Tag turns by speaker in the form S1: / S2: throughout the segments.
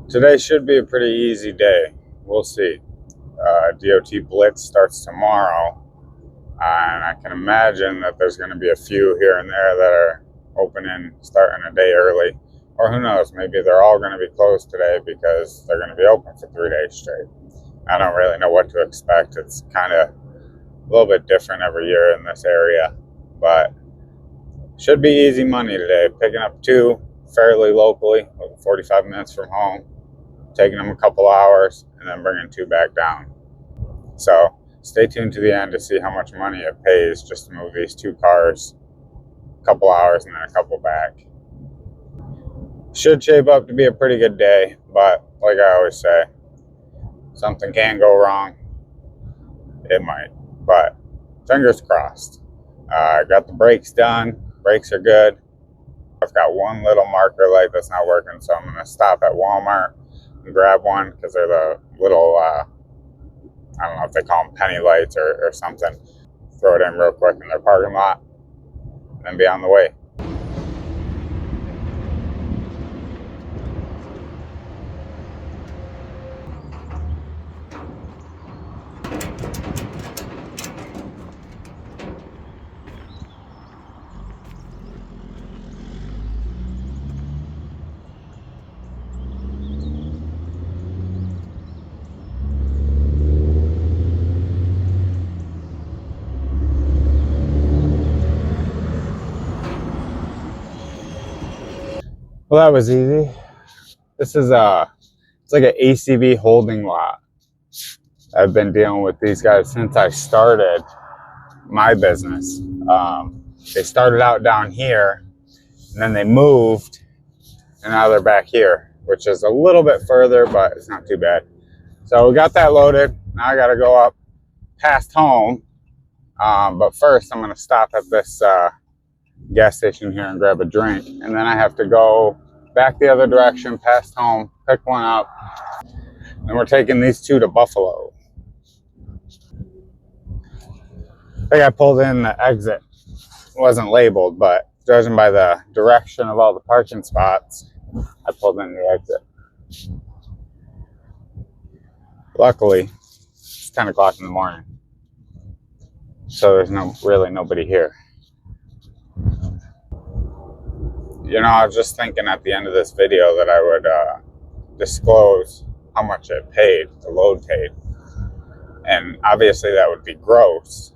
S1: Today should be a pretty easy day. We'll see. DOT Blitz starts tomorrow, and I can imagine that there's going to be a few here and there that are opening, starting a day early. Or who knows, maybe they're all going to be closed today because they're going to be open for 3 days straight. I don't really know what to expect. It's kind of a little bit different every year in this area, but should be easy money today. Picking up two fairly locally, 45 minutes from home, taking them a couple hours, and then bringing two back down. So stay tuned to the end to see how much money it pays just to move these two cars a couple hours and then a couple back. Should shape up to be a pretty good day, but like I always say, something can go wrong. It might, but fingers crossed. I got the brakes done. Brakes are good. I've got one little marker light that's not working, so I'm going to stop at Walmart and grab one because they're the little, I don't know if they call them penny lights or something. Throw it in real quick in their parking lot and then be on the way. Well, that was easy. This is it's like an ACV holding lot. I've been dealing with these guys since I started my business. They started out down here, and then they moved, and now they're back here, which is a little bit further, but it's not too bad. So we got that loaded. Now I got to go up past home. But first, I'm going to stop at this gas station here and grab a drink, and then I have to go back the other direction past home, pick one up, and we're taking these two to Buffalo. I think I pulled in the exit. It wasn't labeled, but judging by the direction of all the parking spots, I pulled in the exit. Luckily, it's 10 o'clock in the morning, so there's really nobody here. You know, I was just thinking at the end of this video that I would disclose how much it paid, the load paid. And obviously that would be gross,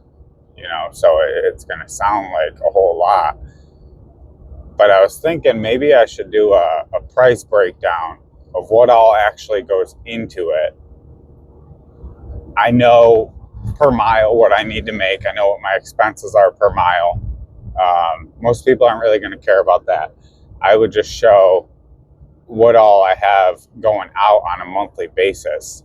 S1: you know, so it's going to sound like a whole lot. But I was thinking maybe I should do a price breakdown of what all actually goes into it. I know per mile what I need to make. I know what my expenses are per mile. Most people aren't really going to care about that. I would just show what all I have going out on a monthly basis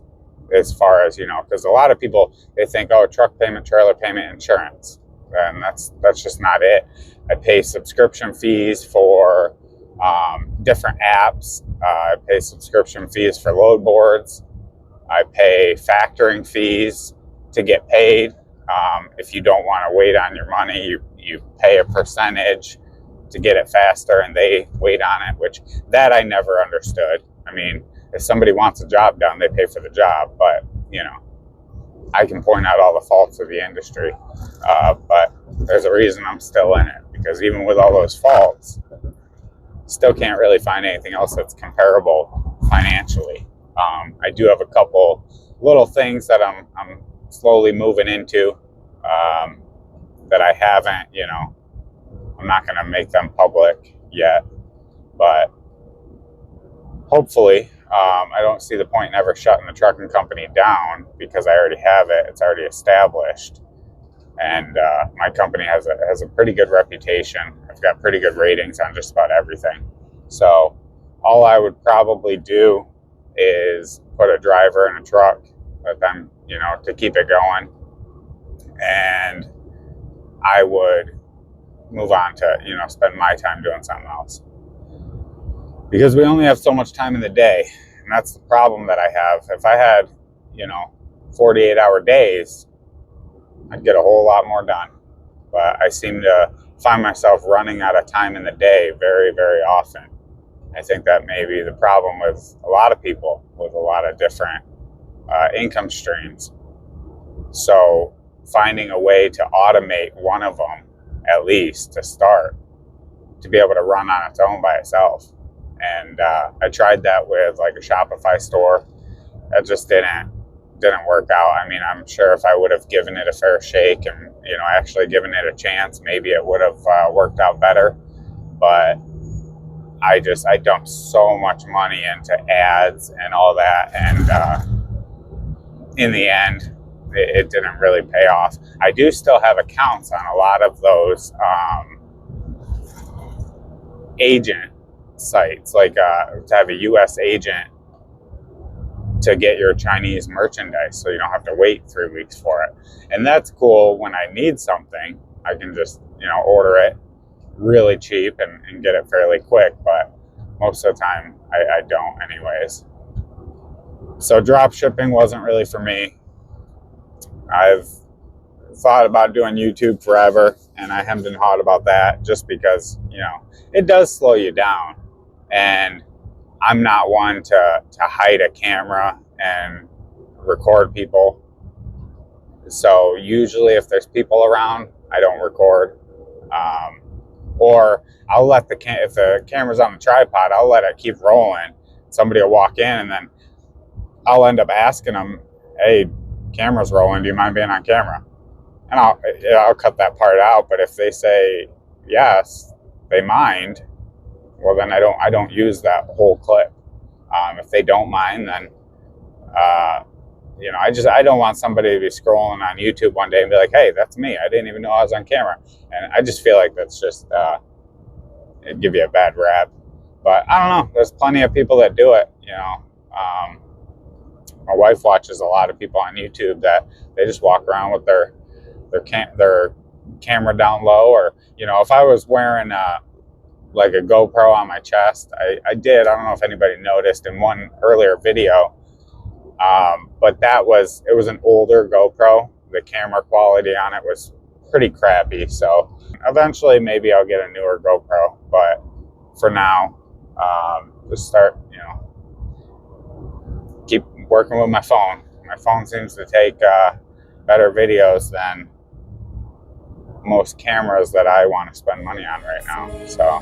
S1: as far as, you know, because a lot of people, they think, oh, truck payment, trailer payment, insurance. And that's just not it. I pay subscription fees for different apps. I pay subscription fees for load boards. I pay factoring fees to get paid. If you don't want to wait on your money, you pay a percentage to get it faster, and they wait on it, which that I never understood. I mean, if somebody wants a job done, they pay for the job, but, you know, I can point out all the faults of the industry, but there's a reason I'm still in it, because even with all those faults, still can't really find anything else that's comparable financially. I do have a couple little things that I'm slowly moving into that I haven't, you know, I'm not going to make them public yet, but hopefully I don't see the point in ever shutting the trucking company down because I already have it. It's already established. And my company has a pretty good reputation. I've got pretty good ratings on just about everything. So all I would probably do is put a driver in a truck, let them, you know, to keep it going. And I would move on to, you know, spend my time doing something else. Because we only have so much time in the day. And that's the problem that I have. If I had, you know, 48-hour days, I'd get a whole lot more done. But I seem to find myself running out of time in the day very, very often. I think that may be the problem with a lot of people with a lot of different income streams. So finding a way to automate one of them, at least to start, to be able to run on its own by itself. And I tried that with like a Shopify store. That just didn't work out. I mean, I'm sure if I would have given it a fair shake and, you know, actually given it a chance, maybe it would have worked out better. But I dumped so much money into ads and all that, and in the end, it didn't really pay off. I do still have accounts on a lot of those agent sites, like to have a U.S. agent to get your Chinese merchandise, so you don't have to wait 3 weeks for it. And that's cool. When I need something, I can just, you know, order it really cheap and get it fairly quick. But most of the time, I don't anyways. So drop shipping wasn't really for me. I've thought about doing YouTube forever, and I hemmed and hawed about that just because, you know, it does slow you down. And I'm not one to hide a camera and record people. So usually if there's people around, I don't record. Or I'll let if the camera's on the tripod, I'll let it keep rolling. Somebody will walk in, and then I'll end up asking them, hey, camera's rolling, do you mind being on camera? And I'll cut that part out. But if they say yes, they mind, well, then I don't use that whole clip. If they don't mind, then you know, I don't want somebody to be scrolling on YouTube one day and be like, hey, that's me, I didn't even know I was on camera. And I just feel like that's just it'd give you a bad rap. But I don't know, there's plenty of people that do it, you know. My wife watches a lot of people on YouTube that they just walk around with their camera down low. Or, you know, if I was wearing like a GoPro on my chest, I don't know if anybody noticed in one earlier video, but it was an older GoPro. The camera quality on it was pretty crappy. So eventually maybe I'll get a newer GoPro, but for now, just start, you know, keep working with my phone. My phone seems to take better videos than most cameras that I want to spend money on right now. So.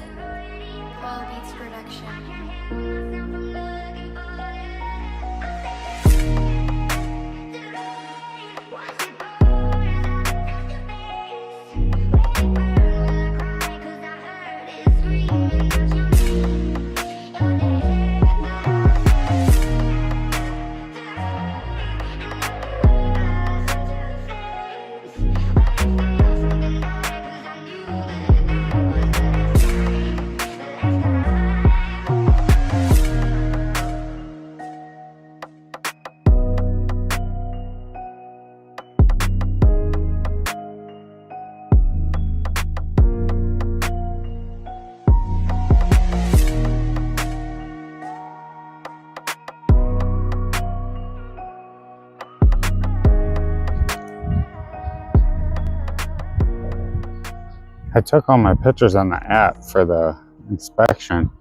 S1: I took all my pictures on the app for the inspection,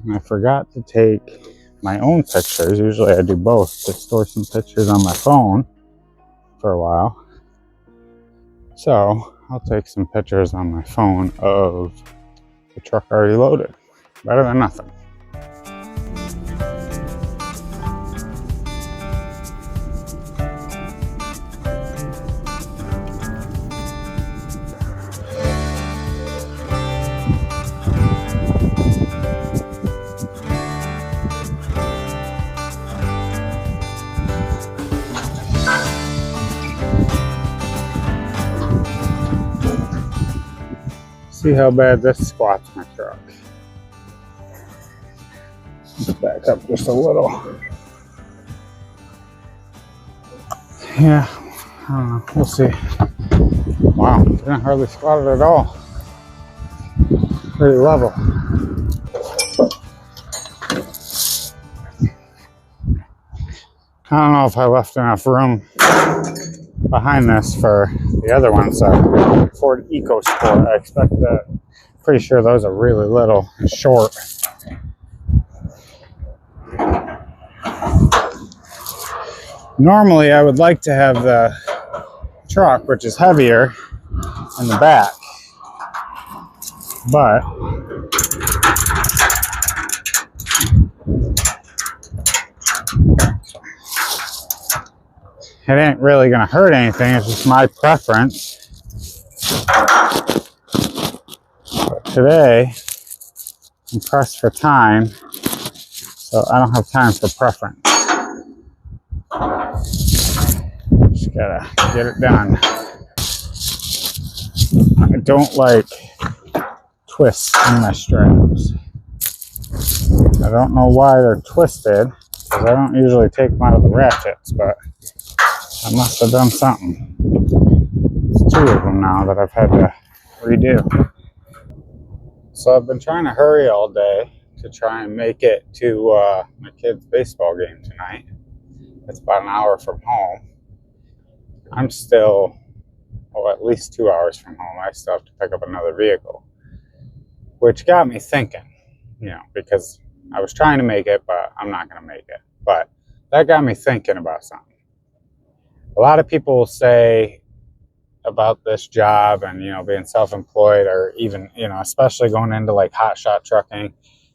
S1: and I forgot to take my own pictures. Usually I do both, to store some pictures on my phone for a while. So I'll take some pictures on my phone of the truck already loaded. Better than nothing. See how bad this squats my truck. Let's back up just a little. Yeah, I don't know. We'll see. Wow, didn't hardly squat it at all. Pretty level. I don't know if I left enough room behind this for the other ones. Ford EcoSport, I expect that. Pretty sure those are really little and short. Normally, I would like to have the truck, which is heavier, in the back, but it ain't really gonna hurt anything. It's just my preference. But today, I'm pressed for time, so I don't have time for preference. Just gotta get it done. I don't like twists in my straps. I don't know why they're twisted, because I don't usually take them out of the ratchets, but I must have done something. There's 2 of them now that I've had to redo. So I've been trying to hurry all day to try and make it to my kid's baseball game tonight. It's about an hour from home. I'm still, at least 2 hours from home. I still have to pick up another vehicle, which got me thinking, because I was trying to make it, but I'm not going to make it. But that got me thinking about something. A lot of people will say about this job and, being self-employed, or even, especially going into like hotshot trucking,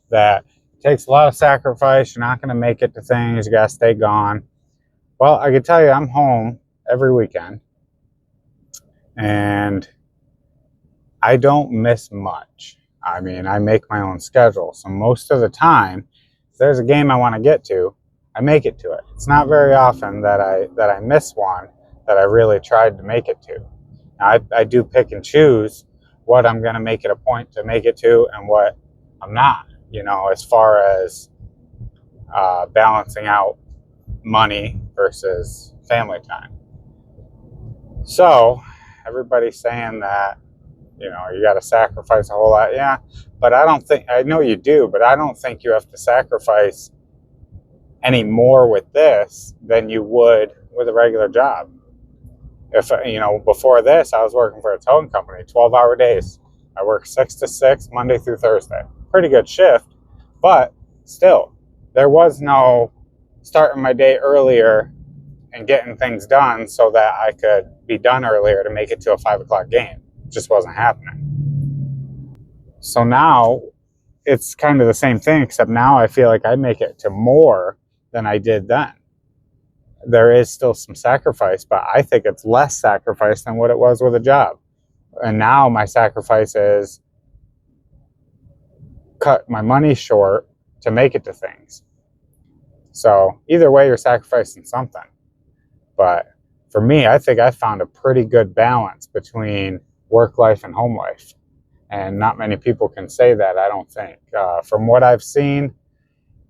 S1: that it takes a lot of sacrifice. You're not going to make it to things. You got to stay gone. Well, I can tell you, I'm home every weekend and I don't miss much. I mean, I make my own schedule. So most of the time, if there's a game I want to get to, I make it to it. It's not very often that I miss one that I really tried to make it to. Now, I do pick and choose what I'm going to make it a point to make it to and what I'm not, as far as balancing out money versus family time. So everybody's saying that, you got to sacrifice a whole lot. Yeah, but I know you do, but I don't think you have to sacrifice any more with this than you would with a regular job. If, before this, I was working for a towing company, 12-hour days. I work 6 to 6, Monday through Thursday. Pretty good shift, but still, there was no starting my day earlier and getting things done so that I could be done earlier to make it to a 5 o'clock game. It just wasn't happening. So now it's kind of the same thing, except now I feel like I make it to more than I did then. There is still some sacrifice, but I think it's less sacrifice than what it was with a job. And now my sacrifice is cut my money short to make it to things. So either way, you're sacrificing something. But for me, I think I found a pretty good balance between work life and home life. And not many people can say that, I don't think. From what I've seen,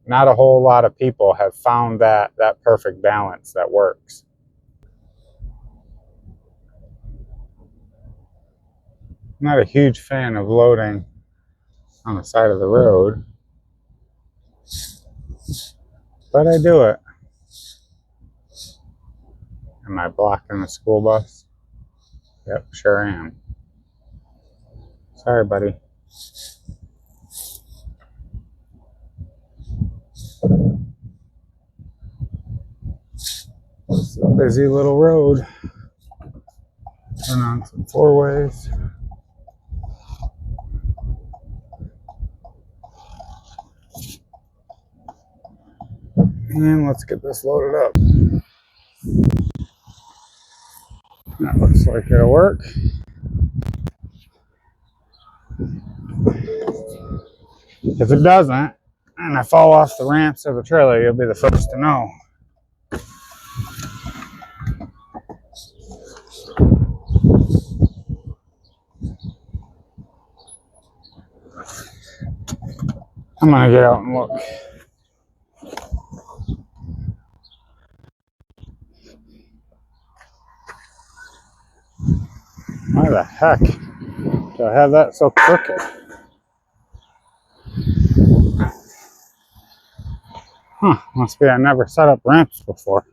S1: not a whole lot of people have found that perfect balance that works. I'm not a huge fan of loading on the side of the road, but I do it. Am I blocking the school bus? Yep, sure am. Sorry, buddy. It's a busy little road. Turn on some 4-ways. And let's get this loaded up. That looks like it'll work. If it doesn't, and I fall off the ramps of the trailer, you'll be the first to know. I'm gonna get out and look. Why the heck do I have that so crooked? Huh, must be I never set up ramps before.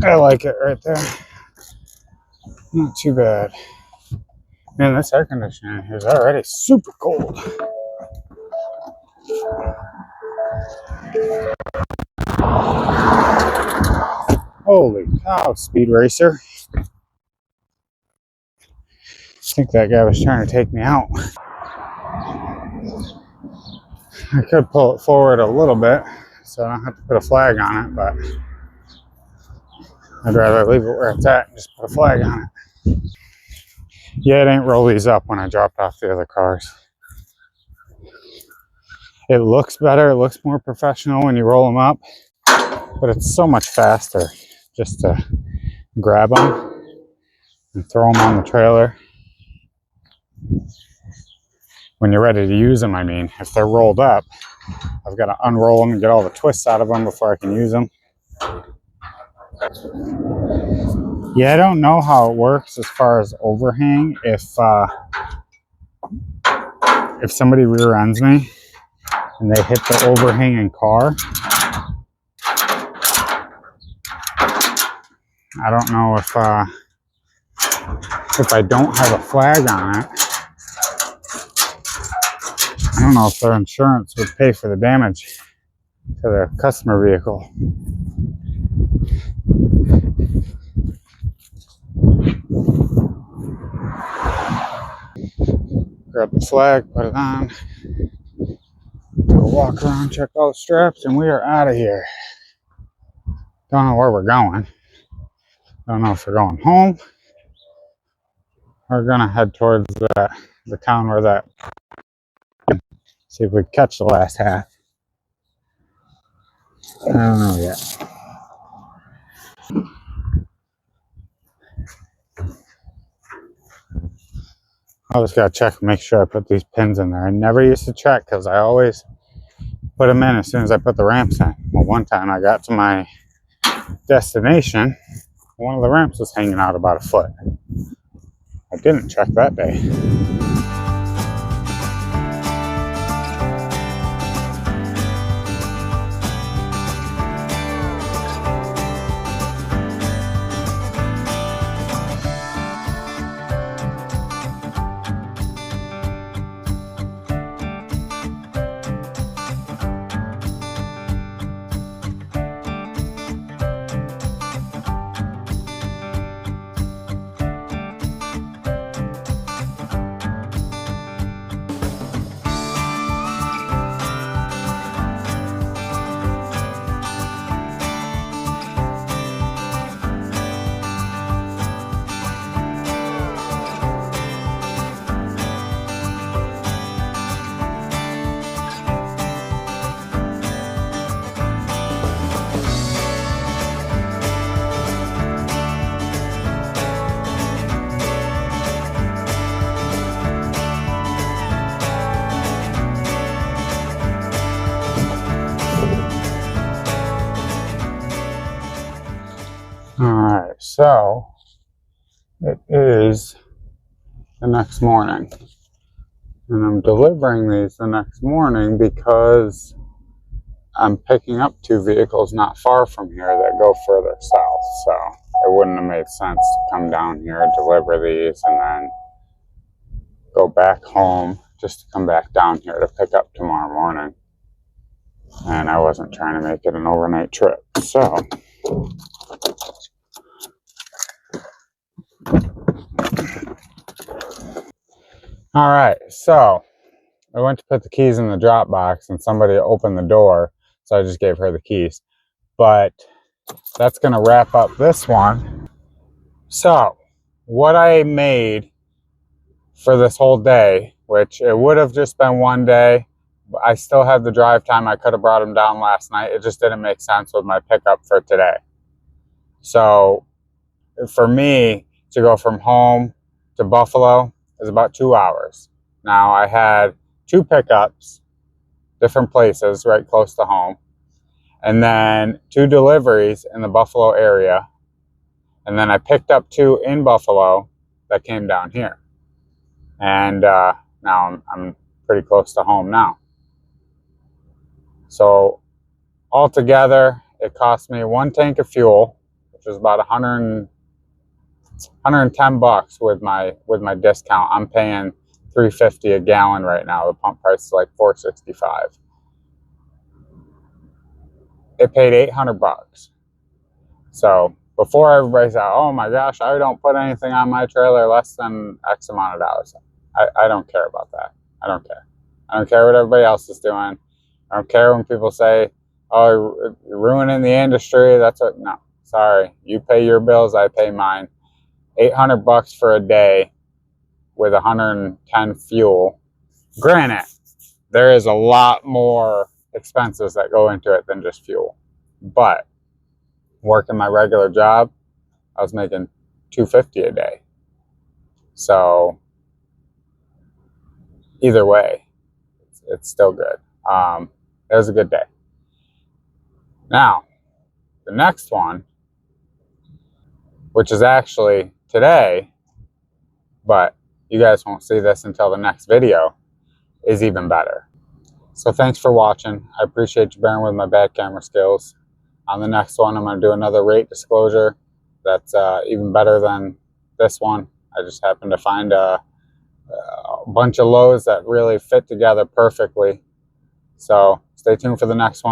S1: I like it right there. Not too bad. Man, this air conditioning is already super cold. Holy cow, Speed Racer. I think that guy was trying to take me out. I could pull it forward a little bit so I don't have to put a flag on it, but I'd rather leave it where it's at and just put a flag on it. Yeah, it ain't roll these up when I dropped off the other cars. It looks better, it looks more professional when you roll them up, but it's so much faster just to grab them and throw them on the trailer. When you're ready to use them, I mean, if they're rolled up, I've got to unroll them and get all the twists out of them before I can use them. Yeah, I don't know how it works as far as overhang. If somebody rear ends me and they hit the overhanging car, I don't know if I don't have a flag on it, I don't know if their insurance would pay for the damage to the customer vehicle. Grab the flag, put it on, do a walk around, check all the straps, and we are out of here. Don't know where we're going. Don't know if we're going home. We're gonna head towards the town where that. See if we catch the last half. I don't know yet. I just gotta check and make sure I put these pins in there. I never used to check because I always put them in as soon as I put the ramps in. Well, one time I got to my destination, one of the ramps was hanging out about a foot. I didn't check that day. Alright, so it is the next morning. And I'm delivering these the next morning because I'm picking up two vehicles not far from here that go further south. So it wouldn't have made sense to come down here, deliver these, and then go back home just to come back down here to pick up tomorrow morning. And I wasn't trying to make it an overnight trip. So all right, so I went to put the keys in the drop box and somebody opened the door, so I just gave her the keys. But that's going to wrap up this one. So what I made for this whole day, which it would have just been one day, but I still had the drive time. I could have brought them down last night. It just didn't make sense with my pickup for today. So for me to go from home to Buffalo is about 2 hours. Now I had two pickups, different places right close to home, and then two deliveries in the Buffalo area. And then I picked up two in Buffalo that came down here. And now I'm pretty close to home now. So altogether, it cost me one tank of fuel which is about 110 bucks with my discount. I'm paying $3.50 a gallon right now. The pump price is like $4.65. It paid 800 bucks. So before everybody said, "Oh my gosh, I don't put anything on my trailer less than X amount of dollars," I don't care about that. I don't care. I don't care what everybody else is doing. I don't care when people say, "Oh, you're ruining the industry." That's what. No, sorry. You pay your bills. I pay mine. 800 bucks for a day with 110 fuel. Granted, there is a lot more expenses that go into it than just fuel. But working my regular job, I was making $250 a day. So either way, it's still good. It was a good day. Now, the next one, which is actually today, but you guys won't see this until the next video, is even better. So thanks for watching. I appreciate you bearing with my bad camera skills. On the next one, I'm going to do another rate disclosure that's even better than this one. I just happened to find a bunch of lows that really fit together perfectly. So stay tuned for the next one.